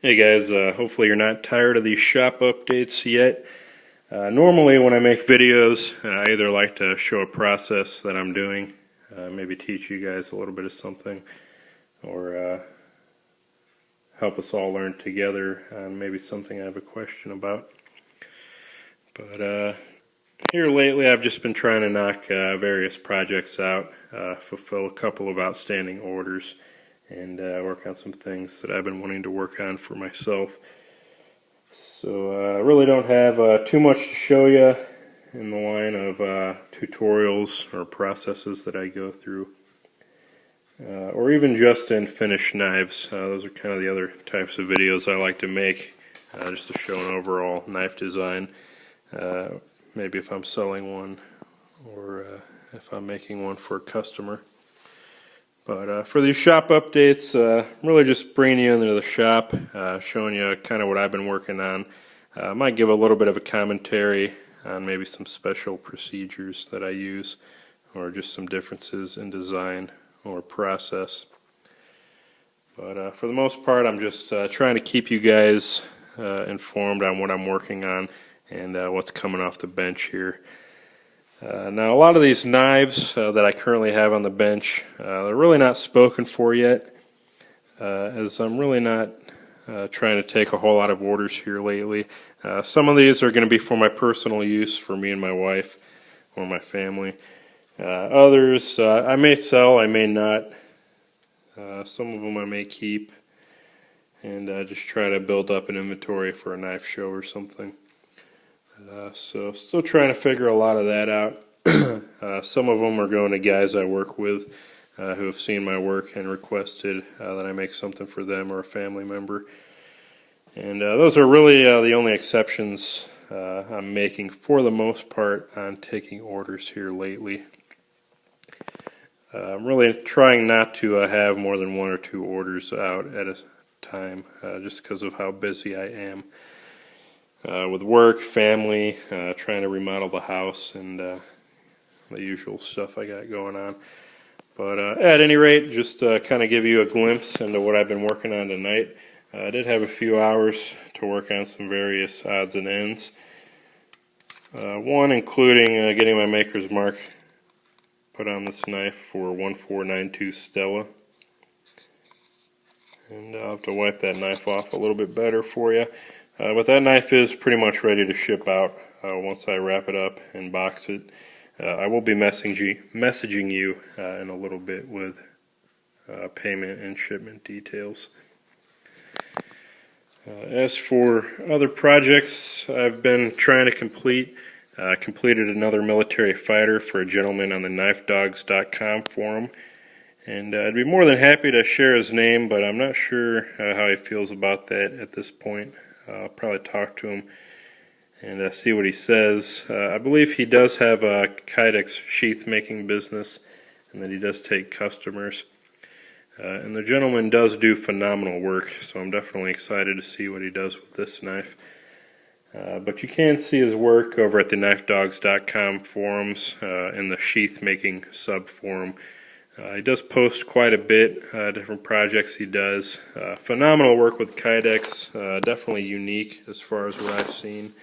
Hey guys, hopefully you're not tired of these shop updates yet. Normally when I make videos, I either like to show a process that I'm doing, maybe teach you guys a little bit of something, or help us all learn together on maybe something I have a question about. But here lately I've just been trying to knock various projects out, fulfill a couple of outstanding orders, and work on some things that I've been wanting to work on for myself. So I really don't have too much to show you in the line of tutorials or processes that I go through, or even just in finished knives. Those are kind of the other types of videos I like to make, just to show an overall knife design. Maybe if I'm selling one, or if I'm making one for a customer. But for these shop updates, I'm really just bringing you into the shop, showing you kind of what I've been working on. I might give a little bit of a commentary on maybe some special procedures that I use, or just some differences in design or process. But for the most part, I'm just trying to keep you guys informed on what I'm working on and what's coming off the bench here. Now, a lot of these knives that I currently have on the bench, they're really not spoken for yet, as I'm really not trying to take a whole lot of orders here lately. Some of these are going to be for my personal use, for me and my wife, or my family. Others I may sell, I may not. Some of them I may keep, and just try to build up an inventory for a knife show or something. So still trying to figure a lot of that out. Some of them are going to guys I work with who have seen my work and requested that I make something for them or a family member. And those are really the only exceptions I'm making for the most part on taking orders here lately. I'm really trying not to have more than one or two orders out at a time, just because of how busy I am. With work, family, trying to remodel the house, and the usual stuff I got going on. But at any rate, just kind of give you a glimpse into what I've been working on tonight. I did have a few hours to work on some various odds and ends. One including getting my maker's mark put on this knife for 1492 Stella. And I'll have to wipe that knife off a little bit better for you. But that knife is pretty much ready to ship out once I wrap it up and box it. I will be messaging you in a little bit with payment and shipment details. As for other projects I've been trying to complete, completed another military fighter for a gentleman on the KnifeDogs.com forum. And I'd be more than happy to share his name, but I'm not sure how he feels about that at this point. I'll probably talk to him and see what he says. I believe he does have a Kydex sheath making business, and that he does take customers. And the gentleman does do phenomenal work, so I'm definitely excited to see what he does with this knife. But you can see his work over at the KnifeDogs.com forums in the sheath making sub forum. He does post quite a bit, different projects he does. Phenomenal work with Kydex, definitely unique as far as what I've seen.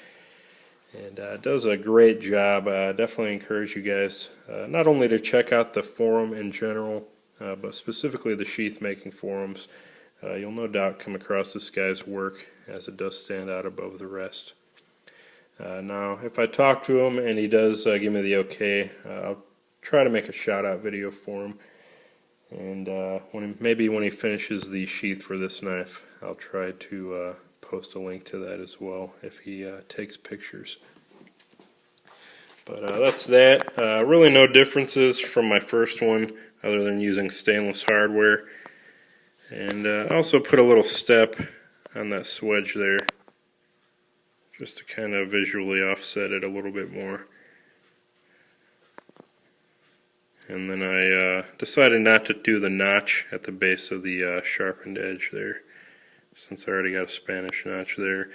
And does a great job. Definitely encourage you guys not only to check out the forum in general, but specifically the sheath making forums. You'll no doubt come across this guy's work, as it does stand out above the rest. Now, if I talk to him and he does give me the okay, I'll try to make a shout out video for him, and maybe when he finishes the sheath for this knife, I'll try to post a link to that as well if he takes pictures. But that's that. Really no differences from my first one other than using stainless hardware, and I also put a little step on that swedge there just to kind of visually offset it a little bit more. And then I decided not to do the notch at the base of the sharpened edge there, since I already got a Spanish notch there.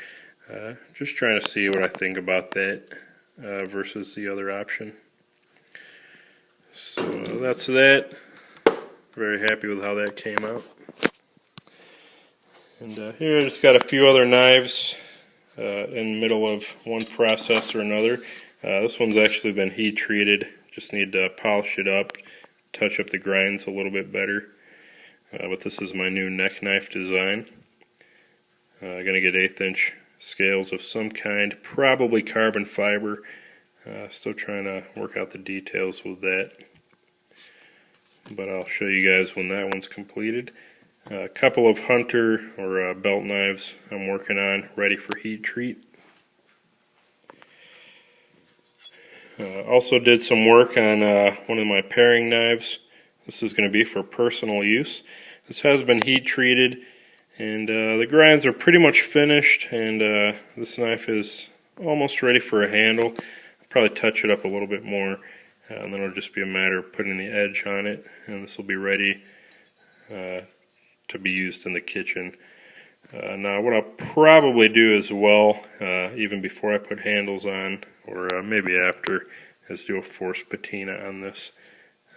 Just trying to see what I think about that versus the other option. So that's that. Very happy with how that came out. And here I just got a few other knives in the middle of one process or another. This one's actually been heat treated. Just need to polish it up, touch up the grinds a little bit better. But this is my new neck knife design. I'm going to get 1/8 inch scales of some kind, probably carbon fiber. Still trying to work out the details with that. But I'll show you guys when that one's completed. A couple of hunter or belt knives I'm working on, ready for heat treat. Also did some work on one of my paring knives. This is going to be for personal use. This has been heat treated, and the grinds are pretty much finished, and this knife is almost ready for a handle. I'll probably touch it up a little bit more, and then it'll just be a matter of putting the edge on it, and this will be ready to be used in the kitchen. Now what I'll probably do as well, even before I put handles on, or maybe after, is do a force patina on this,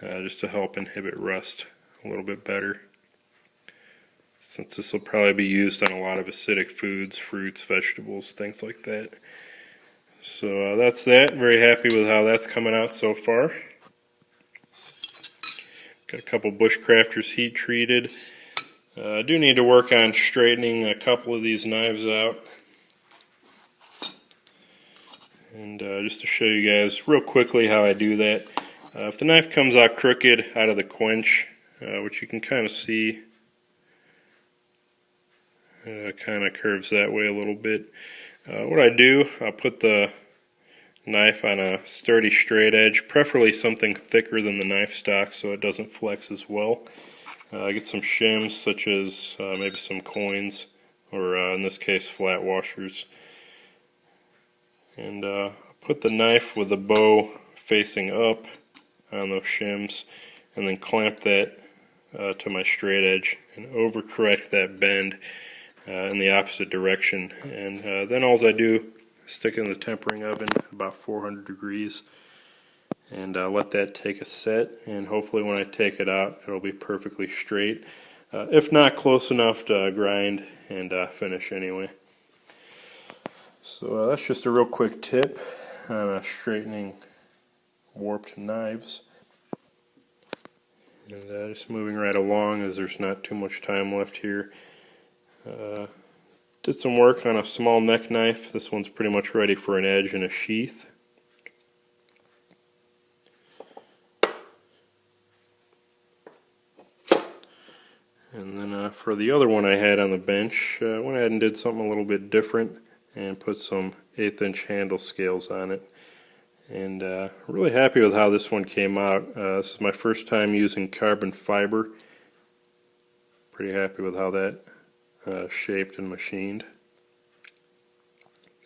just to help inhibit rust a little bit better. Since this will probably be used on a lot of acidic foods, fruits, vegetables, things like that. So that's that. Very happy with how that's coming out so far. Got a couple Bushcrafters heat treated. I do need to work on straightening a couple of these knives out. And just to show you guys real quickly how I do that. If the knife comes out crooked out of the quench, which you can kind of see, kind of curves that way a little bit. What I do, I'll put the knife on a sturdy straight edge, preferably something thicker than the knife stock so it doesn't flex as well. I get some shims, such as maybe some coins, or in this case flat washers, and put the knife with the bow facing up on those shims, and then clamp that to my straight edge and overcorrect that bend in the opposite direction. And then all I do is stick it in the tempering oven about 400 degrees and let that take a set, and hopefully when I take it out it'll be perfectly straight, if not close enough to grind and finish anyway. So that's just a real quick tip on straightening warped knives. And just moving right along as there's not too much time left here. Did some work on a small neck knife. This one's pretty much ready for an edge and a sheath. And then for the other one I had on the bench, went ahead and did something a little bit different and put some 1/8 inch handle scales on it. And really happy with how this one came out. This is my first time using carbon fiber. Pretty happy with how that shaped and machined.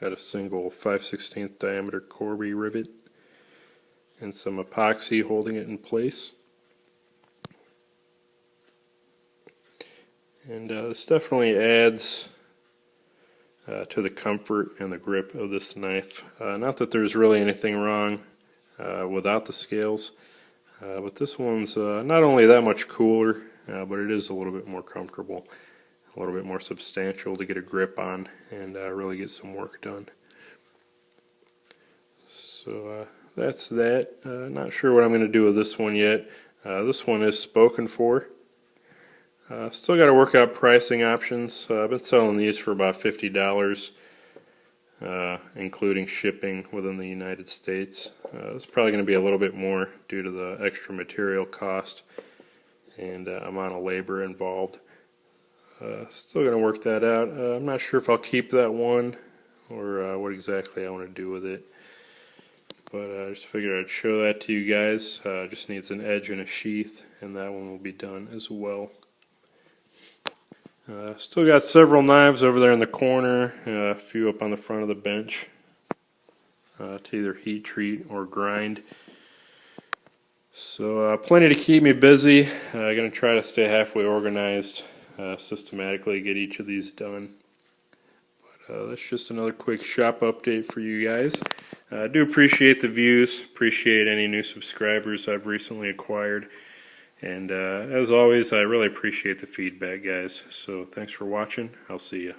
Got a single 5/16 diameter Corby rivet and some epoxy holding it in place. And this definitely adds to the comfort and the grip of this knife. Not that there's really anything wrong without the scales, but this one's not only that much cooler, but it is a little bit more comfortable, a little bit more substantial to get a grip on and really get some work done. So that's that. Not sure what I'm going to do with this one yet. This one is spoken for. Still got to work out pricing options. I've been selling these for about $50, including shipping within the United States. It's probably going to be a little bit more due to the extra material cost and amount of labor involved. Still going to work that out. I'm not sure if I'll keep that one or what exactly I want to do with it. But I just figured I'd show that to you guys. Just needs an edge and a sheath, and that one will be done as well. Still got several knives over there in the corner, a few up on the front of the bench to either heat treat or grind. So plenty to keep me busy. I'm going to try to stay halfway organized, systematically get each of these done. But that's just another quick shop update for you guys. I do appreciate the views, appreciate any new subscribers I've recently acquired. And as always, I really appreciate the feedback, guys. So thanks for watching. I'll see you.